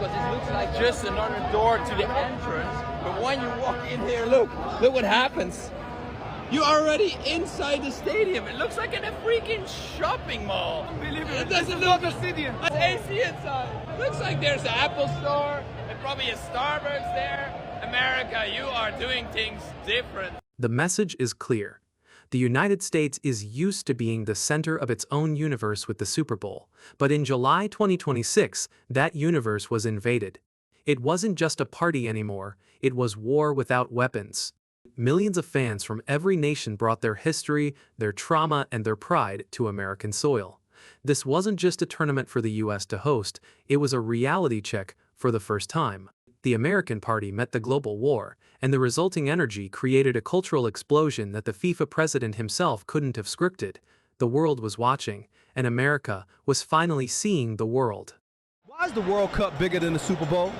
because it looks like just another door to the entrance. But when you walk in here, look what happens. You're already inside the stadium. It looks like in a freaking shopping mall. It doesn't look a stadium. It's AC inside. Looks like there's an Apple store and probably a Starbucks there. America, you are doing things different. The message is clear. The United States is used to being the center of its own universe with the Super Bowl, but in July 2026, that universe was invaded. It wasn't just a party anymore, it was war without weapons. Millions of fans from every nation brought their history, their trauma, and their pride to American soil. This wasn't just a tournament for the US to host, it was a reality check for the first time. The American party met the global war, and the resulting energy created a cultural explosion that the FIFA president himself couldn't have scripted. The world was watching, and America was finally seeing the world. Why is the World Cup bigger than the Super Bowl?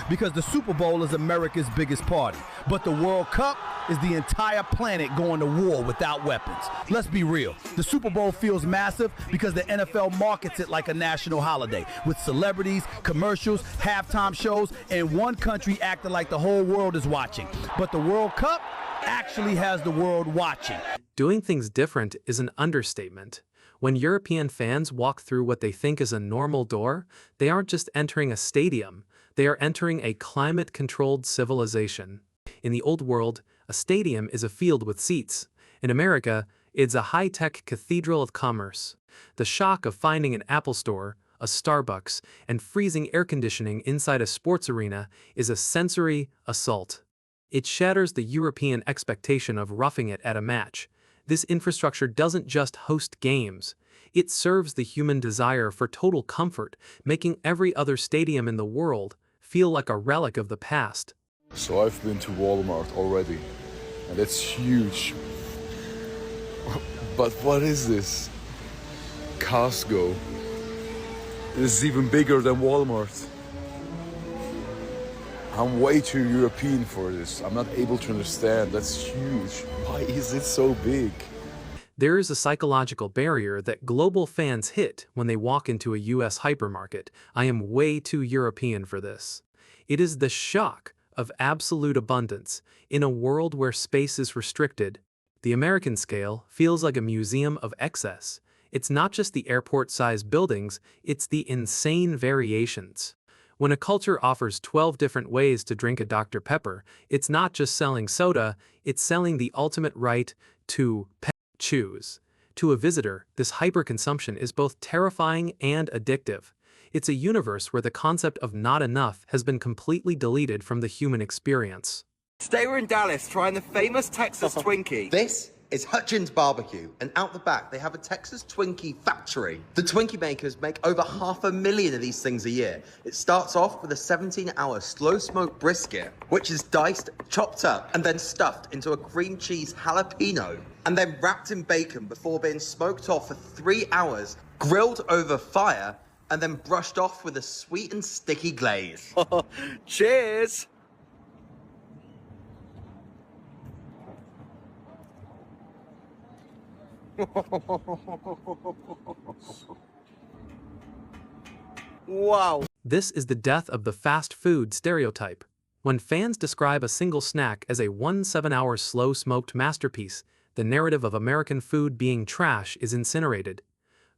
Because the Super Bowl is America's biggest party, but the World Cup is the entire planet going to war without weapons. Let's be real. The Super Bowl feels massive because the NFL markets it like a national holiday, with celebrities, commercials, halftime shows, and one country acting like the whole world is watching. But the World Cup actually has the world watching. Doing things different is an understatement. When European fans walk through what they think is a normal door, they aren't just entering a stadium, they are entering a climate-controlled civilization. In the old world, a stadium is a field with seats. In America, it's a high-tech cathedral of commerce. The shock of finding an Apple store, a Starbucks, and freezing air conditioning inside a sports arena is a sensory assault. It shatters the European expectation of roughing it at a match. This infrastructure doesn't just host games. It serves the human desire for total comfort, making every other stadium in the world feel like a relic of the past. So I've been to Walmart already, and it's huge. But what is this? Costco. This is even bigger than Walmart. I'm way too European for this. I'm not able to understand. That's huge. Why is it so big? There is a psychological barrier that global fans hit when they walk into a US hypermarket. I am way too European for this. It is the shock of absolute abundance in a world where space is restricted. The American scale feels like a museum of excess. It's not just the airport-sized buildings, it's the insane variations. When a culture offers 12 different ways to drink a Dr. Pepper, it's not just selling soda, it's selling the ultimate right to choose. To a visitor, this hyperconsumption is both terrifying and addictive. It's a universe where the concept of not enough has been completely deleted from the human experience. Today we're in Dallas trying the famous Texas Twinkie. This is Hutchins Barbecue, and out the back they have a Texas Twinkie factory. The Twinkie makers make over 500,000 of these things a year. It starts off with a 17-hour slow-smoked brisket, which is diced, chopped up, and then stuffed into a cream cheese jalapeno, and then wrapped in bacon before being smoked off for 3 hours, grilled over fire, and then brushed off with a sweet and sticky glaze. Cheers! Wow. This is the death of the fast food stereotype. When fans describe a single snack as a 7-hour slow-smoked masterpiece, the narrative of American food being trash is incinerated.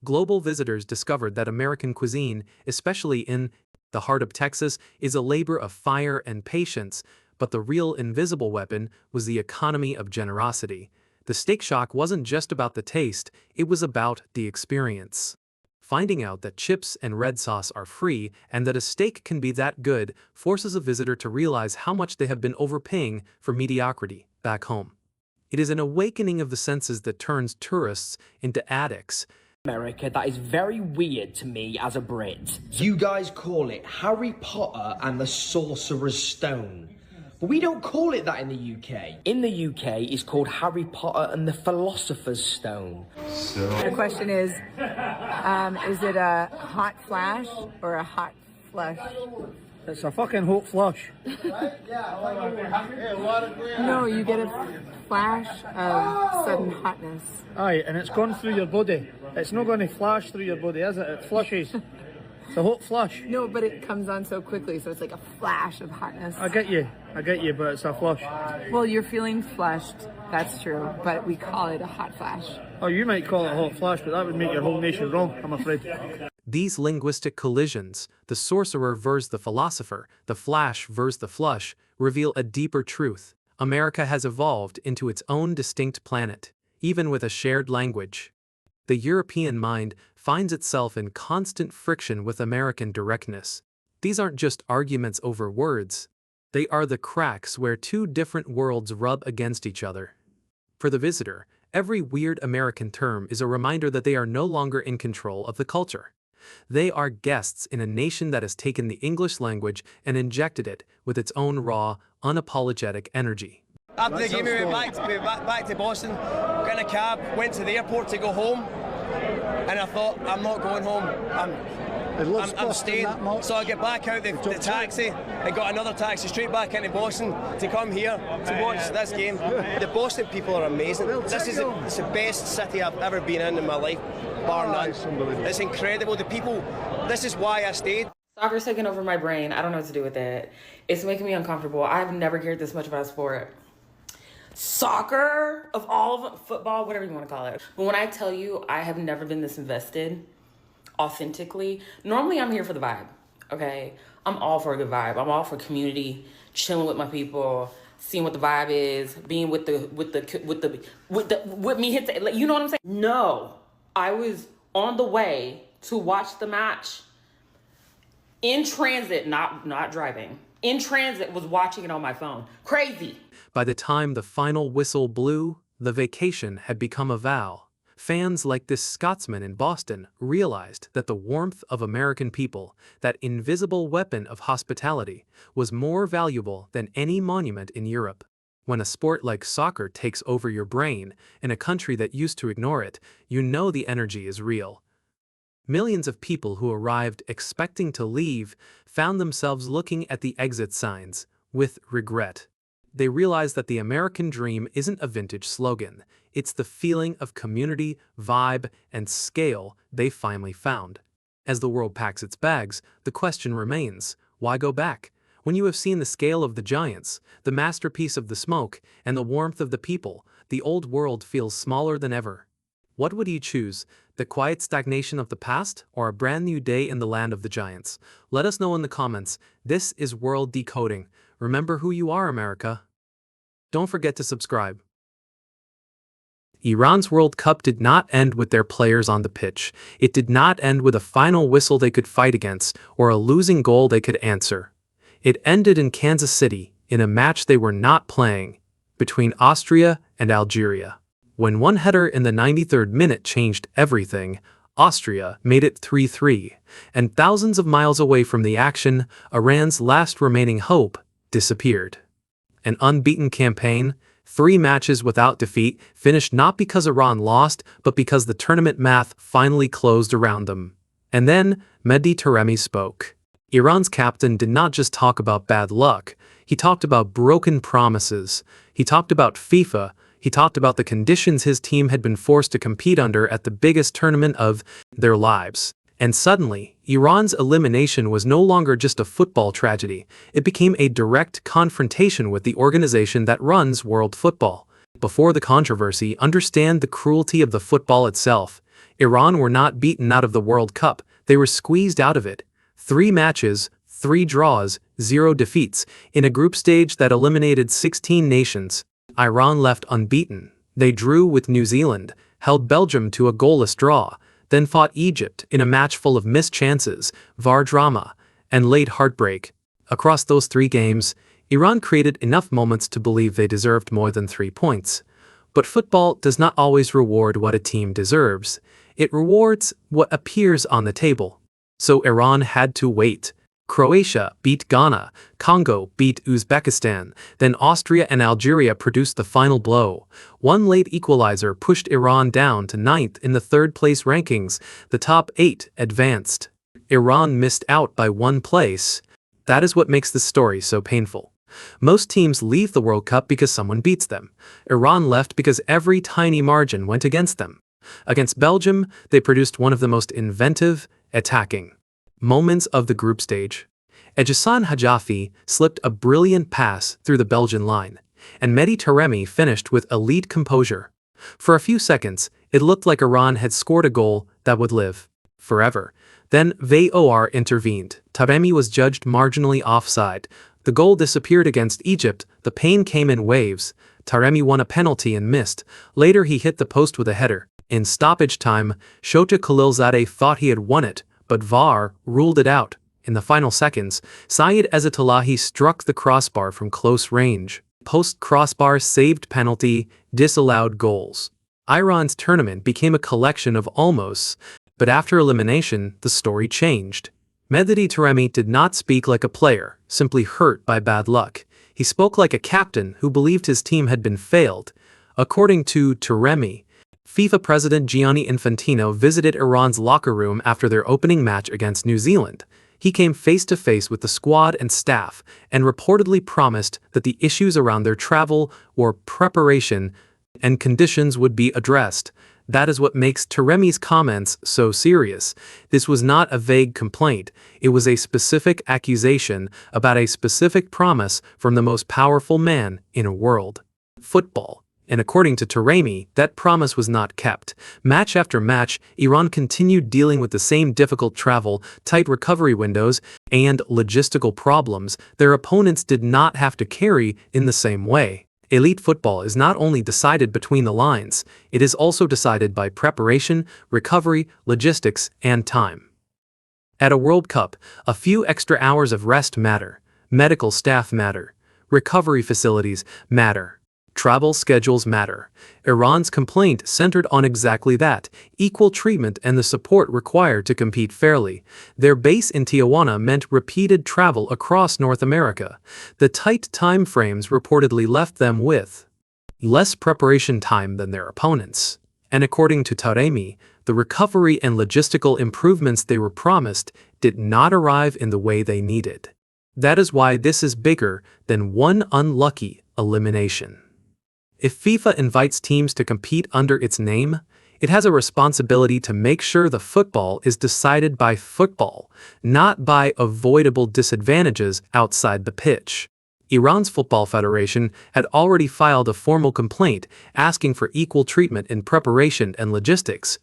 Global visitors discovered that American cuisine, especially in the heart of Texas, is a labor of fire and patience, but the real invisible weapon was the economy of generosity. The steak shock wasn't just about the taste, it was about the experience. Finding out that chips and red sauce are free and that a steak can be that good forces a visitor to realize how much they have been overpaying for mediocrity back home. It is an awakening of the senses that turns tourists into addicts. America, that is very weird to me as a Brit. You guys call it Harry Potter and the Sorcerer's Stone. But we don't call it that in the UK. In the UK, it's called Harry Potter and the Philosopher's Stone. The question is it a hot flash or a hot flush? It's a fucking hot flush. No, you get a flash of sudden hotness. Aye, and it's gone through your body. It's not going to flash through your body, is it? It flushes. It's a hot flush. No, but it comes on so quickly, so it's like a flash of hotness. I get you, but it's a flush. Well, you're feeling flushed, that's true, but we call it a hot flash. Oh, you might call it a hot flush, but that would make your whole nation wrong, I'm afraid. These linguistic collisions, the sorcerer versus the philosopher, the flash versus the flush, reveal a deeper truth. America has evolved into its own distinct planet, even with a shared language. The European mind finds itself in constant friction with American directness. These aren't just arguments over words. They are the cracks where two different worlds rub against each other. For the visitor, every weird American term is a reminder that they are no longer in control of the culture. They are guests in a nation that has taken the English language and injected it with its own raw, unapologetic energy. After the game, we went back to Boston, got in a cab, went to the airport to go home, and I thought, I'm not going home, I'm staying. So I get back out the taxi, I got another taxi straight back into Boston to come here to watch this game. The Boston people are amazing. This is it's the best city I've ever been in my life, bar none. It's incredible. The people, this is why I stayed. Soccer's taking over my brain. I don't know what to do with it. It's making me uncomfortable. I've never cared this much about sport. Soccer, of all of football, whatever you want to call it. But when I tell you I have never been this invested authentically, normally I'm here for the vibe, okay? I'm all for a good vibe. I'm all for community, chilling with my people, seeing what the vibe is, being with me hit the, you know what I'm saying? No, I was on the way to watch the match in transit, not driving. In transit, was watching it on my phone. Crazy. By the time the final whistle blew, the vacation had become a vow. Fans like this Scotsman in Boston realized that the warmth of American people, that invisible weapon of hospitality, was more valuable than any monument in Europe. When a sport like soccer takes over your brain in a country that used to ignore it, you know the energy is real. Millions of people who arrived expecting to leave found themselves looking at the exit signs with regret. They realized that the American dream isn't a vintage slogan. It's the feeling of community, vibe, and scale they finally found. As the world packs its bags, the question remains, why go back? When you have seen the scale of the giants, the masterpiece of the smoke, and the warmth of the people, the old world feels smaller than ever. What would you choose, the quiet stagnation of the past or a brand new day in the land of the giants? Let us know in the comments. This is World Decoding. Remember who you are, America. Don't forget to subscribe. Iran's World Cup did not end with their players on the pitch. It did not end with a final whistle they could fight against or a losing goal they could answer. It ended in Kansas City, in a match they were not playing, between Austria and Algeria. When one header in the 93rd minute changed everything, Austria made it 3-3, and thousands of miles away from the action, Iran's last remaining hope disappeared. An unbeaten campaign, 3 matches without defeat, finished not because Iran lost, but because the tournament math finally closed around them. And then, Mehdi Taremi spoke. Iran's captain did not just talk about bad luck, he talked about broken promises, he talked about FIFA, he talked about the conditions his team had been forced to compete under at the biggest tournament of their lives. And suddenly, Iran's elimination was no longer just a football tragedy, it became a direct confrontation with the organization that runs world football. Before the controversy, understand the cruelty of the football itself. Iran were not beaten out of the World Cup, they were squeezed out of it. 3 matches, 3 draws, 0 defeats, in a group stage that eliminated 16 nations. Iran left unbeaten. They drew with New Zealand, held Belgium to a goalless draw, then fought Egypt in a match full of missed chances, VAR drama, and late heartbreak. Across those 3 games, Iran created enough moments to believe they deserved more than 3 points. But football does not always reward what a team deserves. It rewards what appears on the table. So Iran had to wait. Croatia beat Ghana, Congo beat Uzbekistan, then Austria and Algeria produced the final blow. One late equalizer pushed Iran down to 9th in the 3rd place rankings. The top 8 advanced. Iran missed out by 1 place. That is what makes this story so painful. Most teams leave the World Cup because someone beats them. Iran left because every tiny margin went against them. Against Belgium, they produced one of the most inventive, attacking, Moments of the group stage. Ejassan Hajafi slipped a brilliant pass through the Belgian line, and Mehdi Taremi finished with elite composure. For a few seconds, it looked like Iran had scored a goal that would live forever. Then VAR intervened. Taremi was judged marginally offside. The goal disappeared against Egypt. The pain came in waves. Taremi won a penalty and missed. Later he hit the post with a header. In stoppage time, Shota Khalilzadeh thought he had won it, but VAR ruled it out. In the final seconds, Syed Ezzatullahi struck the crossbar from close range. Post-crossbar saved penalty, disallowed goals. Iran's tournament became a collection of almosts, but after elimination, the story changed. Mehdi Taremi did not speak like a player, simply hurt by bad luck. He spoke like a captain who believed his team had been failed. According to Taremi, FIFA President Gianni Infantino visited Iran's locker room after their opening match against New Zealand. He came face-to-face with the squad and staff and reportedly promised that the issues around their travel or preparation and conditions would be addressed. That is what makes Taremi's comments so serious. This was not a vague complaint. It was a specific accusation about a specific promise from the most powerful man in world football. And according to Taremi, that promise was not kept. Match after match, Iran continued dealing with the same difficult travel, tight recovery windows, and logistical problems their opponents did not have to carry in the same way. Elite football is not only decided between the lines, it is also decided by preparation, recovery, logistics, and time. At a World Cup, a few extra hours of rest matter, medical staff matter, recovery facilities matter. Travel schedules matter. Iran's complaint centered on exactly that, equal treatment and the support required to compete fairly. Their base in Tijuana meant repeated travel across North America. The tight time frames reportedly left them with less preparation time than their opponents. And according to Taremi, the recovery and logistical improvements they were promised did not arrive in the way they needed. That is why this is bigger than one unlucky elimination. If FIFA invites teams to compete under its name, it has a responsibility to make sure the football is decided by football, not by avoidable disadvantages outside the pitch. Iran's Football Federation had already filed a formal complaint asking for equal treatment in preparation and logistics,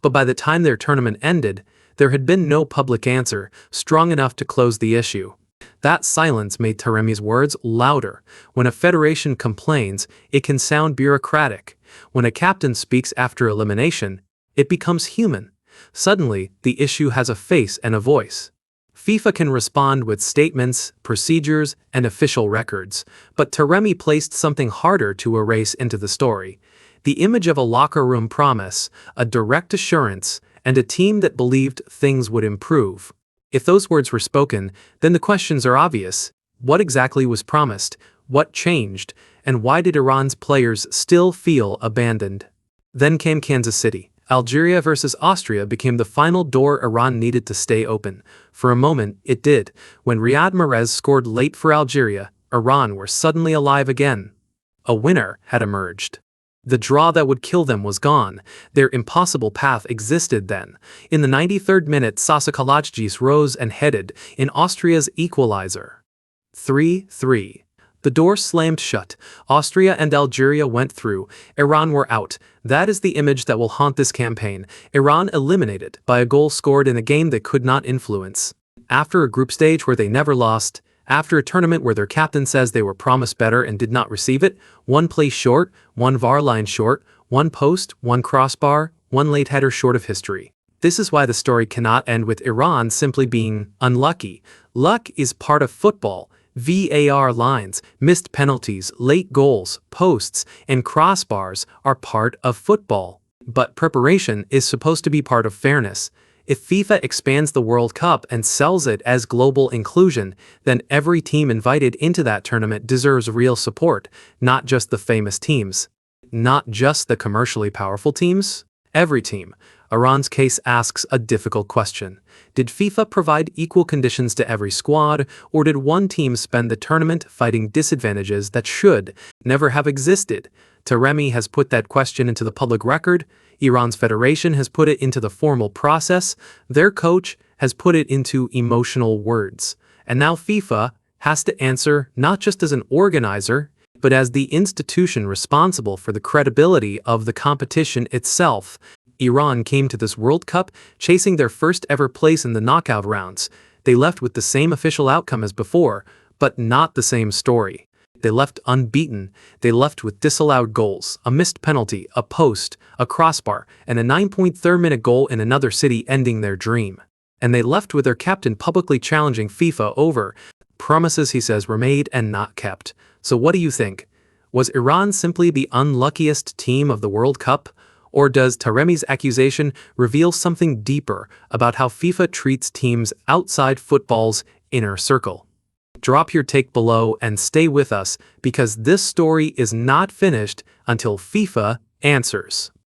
but by the time their tournament ended, there had been no public answer strong enough to close the issue. That silence made Taremi's words louder. When a federation complains, it can sound bureaucratic. When a captain speaks after elimination, it becomes human. Suddenly, the issue has a face and a voice. FIFA can respond with statements, procedures, and official records, but Taremi placed something harder to erase into the story. The image of a locker room promise, a direct assurance, and a team that believed things would improve. If those words were spoken, then the questions are obvious. What exactly was promised? What changed? And why did Iran's players still feel abandoned? Then came Kansas City. Algeria versus Austria became the final door Iran needed to stay open. For a moment, it did. When Riyad Mahrez scored late for Algeria, Iran were suddenly alive again. A winner had emerged. The draw that would kill them was gone. Their impossible path existed then. In the 93rd minute, Sasa Kalajdzic rose and headed in Austria's equalizer. 3-3. The door slammed shut. Austria and Algeria went through. Iran were out. That is the image that will haunt this campaign. Iran eliminated by a goal scored in a game they could not influence. After a group stage where they never lost, after a tournament where their captain says they were promised better and did not receive it, one play short, one VAR line short, one post, one crossbar, one late header short of history. This is why the story cannot end with Iran simply being unlucky. Luck is part of football. VAR lines, missed penalties, late goals, posts, and crossbars are part of football. But preparation is supposed to be part of fairness. If FIFA expands the World Cup and sells it as global inclusion, then every team invited into that tournament deserves real support, not just the famous teams. Not just the commercially powerful teams. Every team. Iran's case asks a difficult question. Did FIFA provide equal conditions to every squad, or did one team spend the tournament fighting disadvantages that should never have existed? Taremi has put that question into the public record. Iran's federation has put it into the formal process. Their coach has put it into emotional words. And now FIFA has to answer not just as an organizer, but as the institution responsible for the credibility of the competition itself. Iran came to this World Cup chasing their first ever place in the knockout rounds. They left with the same official outcome as before, but not the same story. They left unbeaten. They left with disallowed goals, a missed penalty, a post, a crossbar, and a 9.3-minute goal in another city ending their dream. And they left with their captain publicly challenging FIFA over. Promises, he says, were made and not kept. So what do you think? Was Iran simply the unluckiest team of the World Cup? Or does Taremi's accusation reveal something deeper about how FIFA treats teams outside football's inner circle? Drop your take below and stay with us, because this story is not finished until FIFA answers.